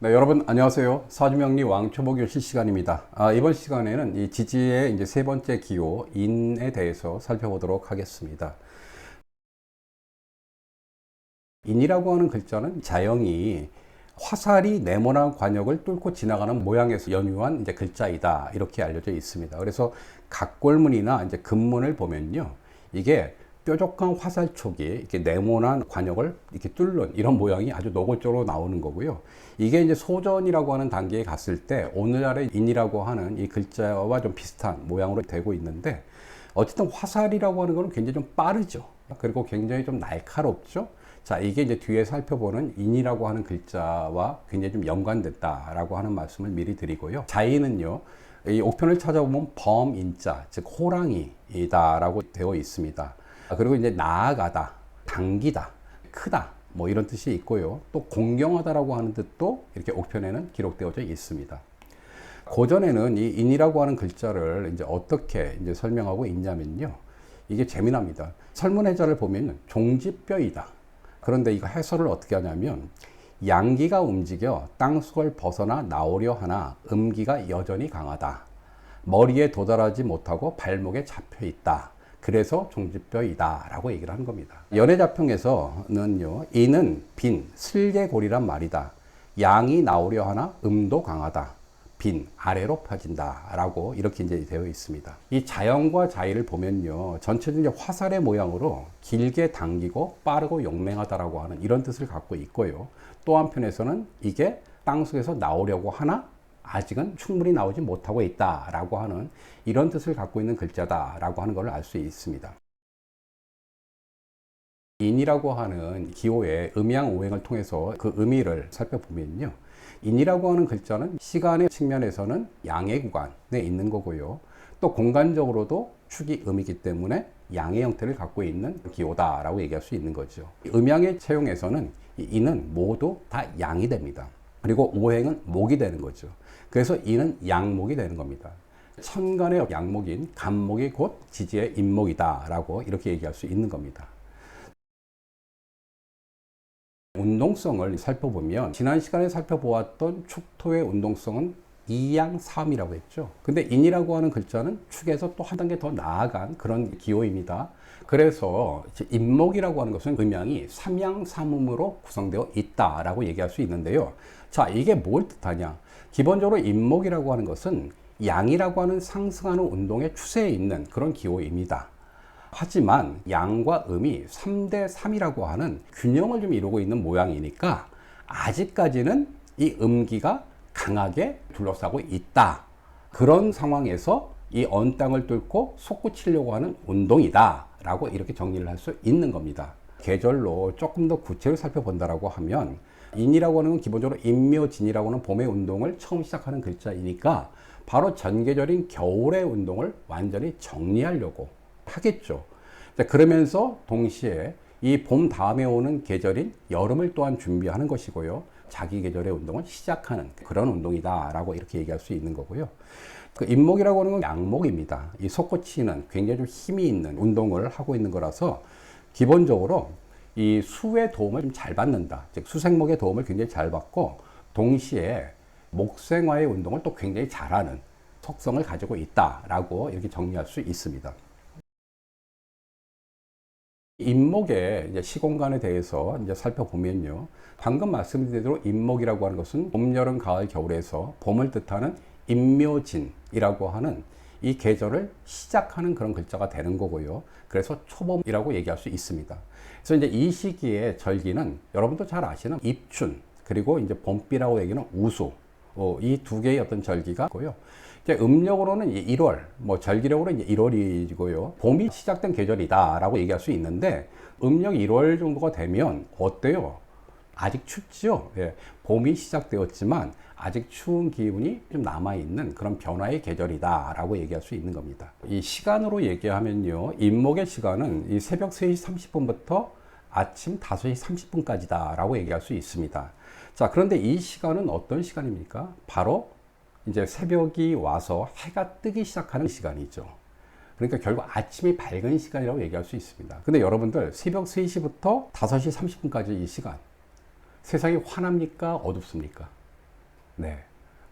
네, 여러분 안녕하세요. 사주명리 왕초보교실 시간입니다. 이번 시간에는 이 지지의 이제 세 번째 기호 인에 대해서 살펴보도록 하겠습니다. 인이라고 하는 글자는 자영이 화살이 네모난 관역을 뚫고 지나가는 모양에서 연유한 이제 글자이다, 이렇게 알려져 있습니다. 그래서 각골문이나 이제 금문을 보면요, 이게 뾰족한 화살촉이 이렇게 네모난 관역을 이렇게 뚫는 이런 모양이 아주 노골적으로 나오는 거고요. 이게 이제 소전이라고 하는 단계에 갔을 때 오늘날의 인이라고 하는 이 글자와 좀 비슷한 모양으로 되고 있는데, 어쨌든 화살이라고 하는 것은 굉장히 좀 빠르죠. 그리고 굉장히 좀 날카롭죠. 자, 이게 이제 뒤에 살펴보는 인이라고 하는 글자와 굉장히 좀 연관됐다라고 하는 말씀을 미리 드리고요. 자인은요, 이 옥편을 찾아보면 범인자, 즉 호랑이다라고 되어 있습니다. 그리고 이제 나아가다, 당기다, 크다, 뭐 이런 뜻이 있고요. 또 공경하다라고 하는 뜻도 이렇게 옥편에는 기록되어 있습니다. 고전에는 이 인이라고 하는 글자를 이제 어떻게 이제 설명하고 있냐면요, 이게 재미납니다. 설문해자를 보면 종지뼈이다. 그런데 이거 해설을 어떻게 하냐면, 양기가 움직여 땅속을 벗어나 나오려 하나 음기가 여전히 강하다. 머리에 도달하지 못하고 발목에 잡혀 있다. 그래서 종지뼈이다 라고 얘기를 하는 겁니다. 연애자평에서는요, 인은 빈, 슬개골이란 말이다. 양이 나오려 하나 음도 강하다. 빈, 아래로 퍼진다 라고 이렇게 이제 되어 있습니다. 이 자연과 자의를 보면요, 전체적인 화살의 모양으로 길게 당기고 빠르고 용맹하다라고 하는 이런 뜻을 갖고 있고요. 또 한편에서는 이게 땅속에서 나오려고 하나 아직은 충분히 나오지 못하고 있다라고 하는 이런 뜻을 갖고 있는 글자다라고 하는 것을 알 수 있습니다. 인이라고 하는 기호의 음양오행을 통해서 그 의미를 살펴보면요, 인이라고 하는 글자는 시간의 측면에서는 양의 구간에 있는 거고요. 또 공간적으로도 축이 음이기 때문에 양의 형태를 갖고 있는 기호다라고 얘기할 수 있는 거죠. 음양의 채용에서는 이 인은 모두 다 양이 됩니다. 그리고 오행은 목이 되는 거죠. 그래서 인은 양목이 되는 겁니다. 천간의 양목인 간목이 곧 지지의 인목이다라고 이렇게 얘기할 수 있는 겁니다. 운동성을 살펴보면 지난 시간에 살펴보았던 축토의 운동성은 2양 3이라고 했죠. 근데 인이라고 하는 글자는 축에서 또 한 단계 더 나아간 그런 기호입니다. 그래서 인목이라고 하는 것은 음양이 3양 3음으로 구성되어 있다라고 얘기할 수 있는데요. 자, 이게 뭘 뜻하냐? 기본적으로 인목이라고 하는 것은 양이라고 하는 상승하는 운동의 추세에 있는 그런 기호입니다. 하지만 양과 음이 3대 3이라고 하는 균형을 좀 이루고 있는 모양이니까 아직까지는 이 음기가 강하게 둘러싸고 있다. 그런 상황에서 이 언 땅을 뚫고 솟구치려고 하는 운동이다 라고 이렇게 정리를 할 수 있는 겁니다. 계절로 조금 더 구체를 살펴본다라고 하면, 인이라고 하는 건 기본적으로 인묘진이라고 하는 봄의 운동을 처음 시작하는 글자이니까 바로 전계절인 겨울의 운동을 완전히 정리하려고 하겠죠. 그러면서 동시에 이 봄 다음에 오는 계절인 여름을 또한 준비하는 것이고요. 자기 계절의 운동을 시작하는 그런 운동이다라고 이렇게 얘기할 수 있는 거고요. 그 인목이라고 하는 건 양목입니다. 이 솟구치는 굉장히 좀 힘이 있는 운동을 하고 있는 거라서 기본적으로 이 수의 도움을 좀 잘 받는다. 즉 수생목의 도움을 굉장히 잘 받고 동시에 목생화의 운동을 또 굉장히 잘하는 속성을 가지고 있다라고 이렇게 정리할 수 있습니다. 인목의 이제 시공간에 대해서 이제 살펴보면요, 방금 말씀드린 대로 인목이라고 하는 것은 봄, 여름, 가을, 겨울에서 봄을 뜻하는 인묘진이라고 하는 이 계절을 시작하는 그런 글자가 되는 거고요. 그래서 초봄이라고 얘기할 수 있습니다. 그래서 이제 이 시기에 절기는 여러분도 잘 아시는 입춘, 그리고 이제 봄비라고 얘기하는 우수, 이 두 개의 어떤 절기가 있고요. 음력으로는 1월, 뭐 절기력으로는 1월이고요. 봄이 시작된 계절이다라고 얘기할 수 있는데, 음력 1월 정도가 되면 어때요? 아직 춥죠? 예, 봄이 시작되었지만 아직 추운 기운이 좀 남아있는 그런 변화의 계절이다라고 얘기할 수 있는 겁니다. 이 시간으로 얘기하면요, 인목의 시간은 이 새벽 3시 30분부터 아침 5시 30분까지다라고 얘기할 수 있습니다. 자, 그런데 이 시간은 어떤 시간입니까? 바로 이제 새벽이 와서 해가 뜨기 시작하는 시간이죠. 그러니까 결국 아침이 밝은 시간이라고 얘기할 수 있습니다. 근데 여러분들 새벽 3시부터 5시 30분까지 이 시간, 세상이 환합니까? 어둡습니까? 네.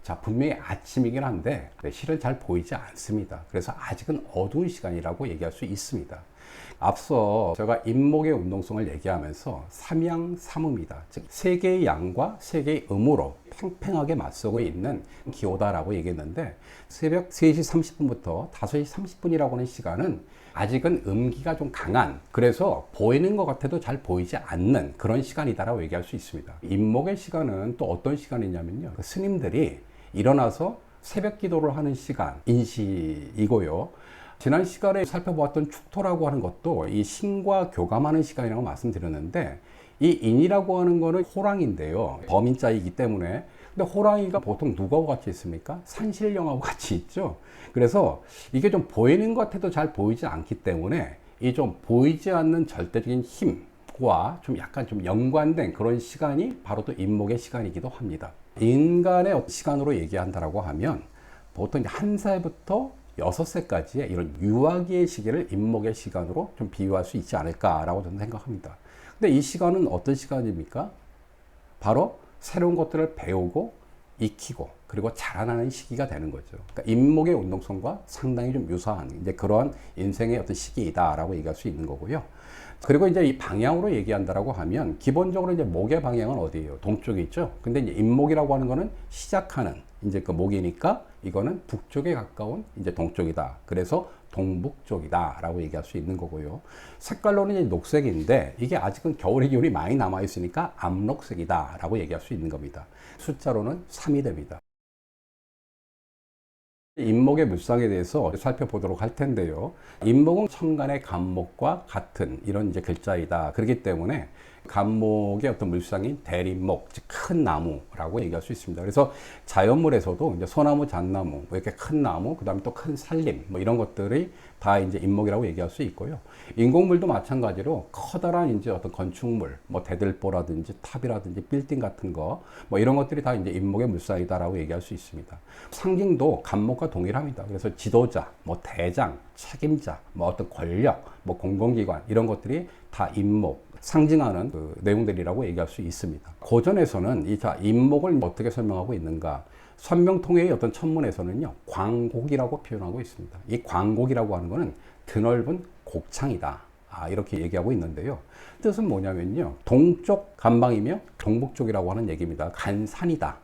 자, 분명히 아침이긴 한데 실은 잘 보이지 않습니다. 그래서 아직은 어두운 시간이라고 얘기할 수 있습니다. 앞서 제가 인목의 운동성을 얘기하면서 삼양삼음이다. 즉, 세 개의 양과 세 개의 음으로 팽팽하게 맞서고 있는 기호다라고 얘기했는데, 새벽 3시 30분부터 5시 30분이라고 하는 시간은 아직은 음기가 좀 강한, 그래서 보이는 것 같아도 잘 보이지 않는 그런 시간이다라고 얘기할 수 있습니다. 인목의 시간은 또 어떤 시간이냐면요, 스님들이 일어나서 새벽 기도를 하는 시간, 인시이고요. 지난 시간에 살펴보았던 축토라고 하는 것도 이 신과 교감하는 시간이라고 말씀드렸는데, 이 인이라고 하는 거는 호랑인데요. 범인자이기 때문에. 근데 호랑이가 보통 누구하고 같이 있습니까? 산신령하고 같이 있죠. 그래서 이게 좀 보이는 것 같아도 잘 보이지 않기 때문에 이 좀 보이지 않는 절대적인 힘과 좀 약간 좀 연관된 그런 시간이 바로 또 인목의 시간이기도 합니다. 인간의 시간으로 얘기한다라고 하면 보통 1살부터 6세까지의 이런 유아기의 시기를 인목의 시간으로 좀 비유할 수 있지 않을까라고 저는 생각합니다. 근데 이 시간은 어떤 시간입니까? 바로 새로운 것들을 배우고 익히고 그리고 자라나는 시기가 되는 거죠. 그러니까 인목의 운동성과 상당히 좀 유사한 이제 그러한 인생의 어떤 시기이다라고 얘기할 수 있는 거고요. 그리고 이제 이 방향으로 얘기한다라고 하면 기본적으로 이제 목의 방향은 어디예요? 동쪽에 있죠. 근데 이제 인목이라고 하는 거는 시작하는 이제 그 목이니까 이거는 북쪽에 가까운 이제 동쪽이다. 그래서 동북쪽이다라고 얘기할 수 있는 거고요. 색깔로는 이제 녹색인데 이게 아직은 겨울의 기운이 많이 남아 있으니까 암록색이다라고 얘기할 수 있는 겁니다. 숫자로는 3이 됩니다. 인목의 물상에 대해서 살펴보도록 할 텐데요. 인목은 천간의 간목과 같은 이런 이제 글자이다. 그렇기 때문에 간목의 어떤 물상인 대림목, 즉 큰 나무라고 얘기할 수 있습니다. 그래서 자연물에서도 이제 소나무, 잣나무, 뭐 이렇게 큰 나무, 그 다음에 또 큰 산림, 뭐 이런 것들이 다 이제 인목이라고 얘기할 수 있고요. 인공물도 마찬가지로 커다란 이제 어떤 건축물, 뭐 대들보라든지 탑이라든지 빌딩 같은 거, 뭐 이런 것들이 다 이제 인목의 물상이다라고 얘기할 수 있습니다. 상징도 간목과 동일합니다. 그래서 지도자, 뭐 대장, 책임자, 뭐 어떤 권력, 뭐 공공기관 이런 것들이 다 인목, 상징하는 그 내용들이라고 얘기할 수 있습니다. 고전에서는 이 인목을 어떻게 설명하고 있는가? 선명통의 어떤 천문에서는요, 광곡이라고 표현하고 있습니다. 이 광곡이라고 하는 것은 드넓은 곡창이다. 이렇게 얘기하고 있는데요. 뜻은 뭐냐면요, 동쪽 간방이며 동북쪽이라고 하는 얘기입니다. 간산이다.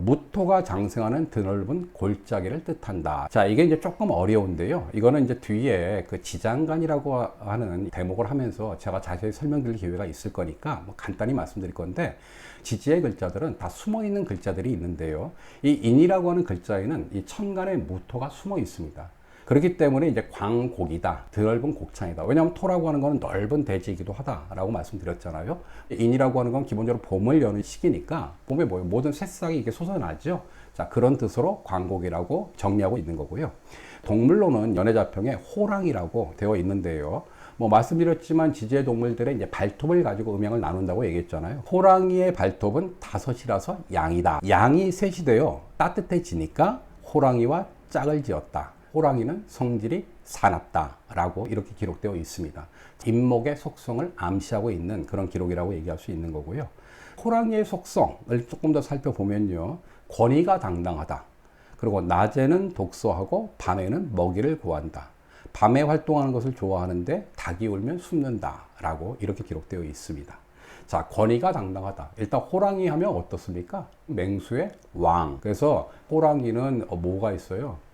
무토가 장생하는 드넓은 골짜기를 뜻한다. 자, 이게 이제 조금 어려운데요. 이거는 이제 뒤에 그 지장간이라고 하는 대목을 하면서 제가 자세히 설명드릴 기회가 있을 거니까 뭐 간단히 말씀드릴 건데, 지지의 글자들은 다 숨어 있는 글자들이 있는데요. 이 인이라고 하는 글자에는 이 천간의 무토가 숨어 있습니다. 그렇기 때문에 이제 광곡이다, 드넓은 곡창이다. 왜냐하면 토라고 하는 것은 넓은 대지이기도 하다라고 말씀드렸잖아요. 인이라고 하는 건 기본적으로 봄을 여는 시기니까 봄에 뭐예요? 모든 새싹이 이렇게 솟아나죠. 자, 그런 뜻으로 광곡이라고 정리하고 있는 거고요. 동물로는 연해자평에 호랑이라고 되어 있는데요. 뭐 말씀드렸지만 지지의 동물들의 이제 발톱을 가지고 음양을 나눈다고 얘기했잖아요. 호랑이의 발톱은 5이라서 양이다. 양이 셋이 되어 따뜻해지니까 호랑이와 짝을 지었다. 호랑이는 성질이 사납다라고 이렇게 기록되어 있습니다. 인목의 속성을 암시하고 있는 그런 기록이라고 얘기할 수 있는 거고요. 호랑이의 속성을 조금 더 살펴보면요, 권위가 당당하다. 그리고 낮에는 독서하고 밤에는 먹이를 구한다. 밤에 활동하는 것을 좋아하는데 닭이 울면 숨는다라고 이렇게 기록되어 있습니다. 자, 권위가 당당하다. 일단 호랑이 하면 어떻습니까? 맹수의 왕. 그래서 호랑이는 뭐가 있어요?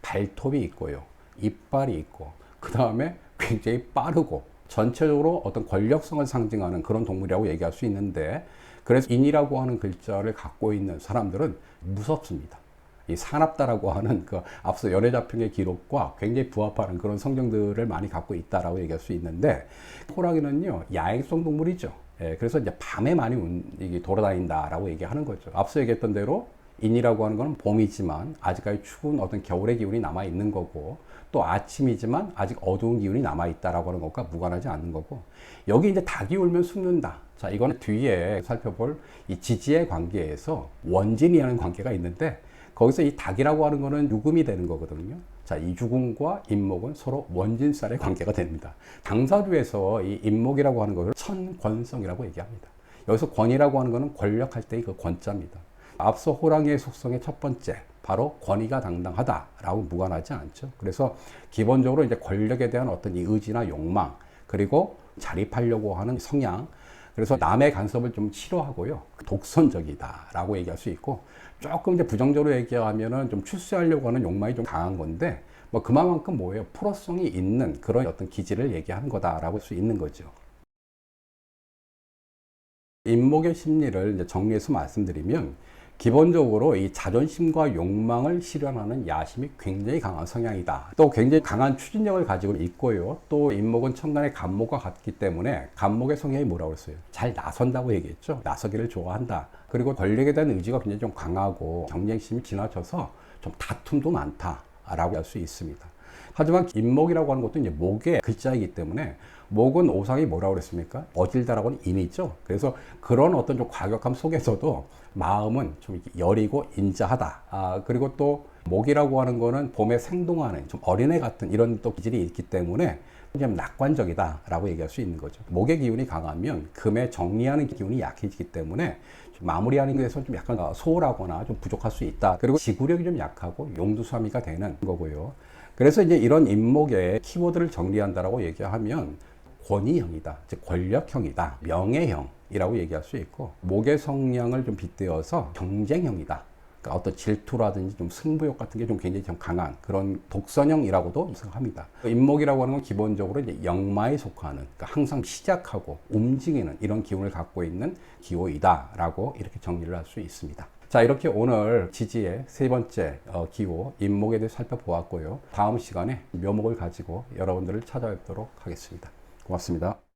발톱이 있고요, 이빨이 있고, 그 다음에 굉장히 빠르고, 전체적으로 어떤 권력성을 상징하는 그런 동물이라고 얘기할 수 있는데, 그래서 인이라고 하는 글자를 갖고 있는 사람들은 무섭습니다. 이 사납다라고 하는 그 앞서 연해자평의 기록과 굉장히 부합하는 그런 성정들을 많이 갖고 있다라고 얘기할 수 있는데, 호랑이는요, 야행성 동물이죠. 예, 그래서 이제 밤에 많이 돌아다닌다라고 얘기하는 거죠. 앞서 얘기했던 대로 인이라고 하는 것은 봄이지만 아직까지 추운 어떤 겨울의 기운이 남아 있는 거고, 또 아침이지만 아직 어두운 기운이 남아 있다라고 하는 것과 무관하지 않는 거고, 여기 이제 닭이 울면 숨는다. 자, 이거는 뒤에 살펴볼 이 지지의 관계에서 원진이라는 관계가 있는데, 거기서 이 닭이라고 하는 거는 유금이 되는 거거든요. 자, 이 유금과 인목은 서로 원진살의 관계가 됩니다. 당사주에서 이 인목이라고 하는 것을 천권성이라고 얘기합니다. 여기서 권이라고 하는 것은 권력할 때의 그 권자입니다. 앞서 호랑이의 속성의 첫 번째, 바로 권위가 당당하다라고 무관하지 않죠. 그래서 기본적으로 이제 권력에 대한 어떤 이 의지나 욕망, 그리고 자립하려고 하는 성향, 그래서 남의 간섭을 좀 싫어하고요. 독선적이다라고 얘기할 수 있고, 조금 이제 부정적으로 얘기하면은 좀 출세하려고 하는 욕망이 좀 강한 건데, 뭐 그만큼 뭐예요? 프로성이 있는 그런 어떤 기질을 얘기하는 거다라고 할 수 있는 거죠. 인목의 심리를 이제 정리해서 말씀드리면, 기본적으로 이 자존심과 욕망을 실현하는 야심이 굉장히 강한 성향이다. 또 굉장히 강한 추진력을 가지고 있고요. 또 인목은 천간의 간목과 같기 때문에 간목의 성향이 뭐라고 했어요? 잘 나선다고 얘기했죠. 나서기를 좋아한다. 그리고 권력에 대한 의지가 굉장히 좀 강하고 경쟁심이 지나쳐서 좀 다툼도 많다라고 할 수 있습니다. 하지만 인목이라고 하는 것도 이제 목의 글자이기 때문에 목은 오상이 뭐라고 그랬습니까? 어질다라고 하는 인이죠. 그래서 그런 어떤 좀 과격함 속에서도 마음은 좀 여리고 인자하다. 그리고 또 목이라고 하는 거는 봄에 생동하는 좀 어린애 같은 이런 또 기질이 있기 때문에 좀 낙관적이다라고 얘기할 수 있는 거죠. 목의 기운이 강하면 금의 정리하는 기운이 약해지기 때문에 좀 마무리하는 것에서 좀 약간 소홀하거나 좀 부족할 수 있다. 그리고 지구력이 좀 약하고 용두사미가 되는 거고요. 그래서 이제 이런 인목의 키워드를 정리한다라고 얘기하면 권위형이다, 즉 권력형이다, 명예형이라고 얘기할 수 있고, 목의 성향을 좀 빗대어서 경쟁형이다. 그러니까 어떤 질투라든지 좀 승부욕 같은 게 좀 굉장히 좀 강한 그런 독선형이라고도 생각합니다. 인목이라고 하는 건 기본적으로 이제 역마에 속하는, 그러니까 항상 시작하고 움직이는 이런 기운을 갖고 있는 기호이다라고 이렇게 정리를 할 수 있습니다. 자, 이렇게 오늘 지지의 세 번째 기호 인목에 대해 살펴보았고요. 다음 시간에 묘목을 가지고 여러분들을 찾아뵙도록 하겠습니다. 고맙습니다.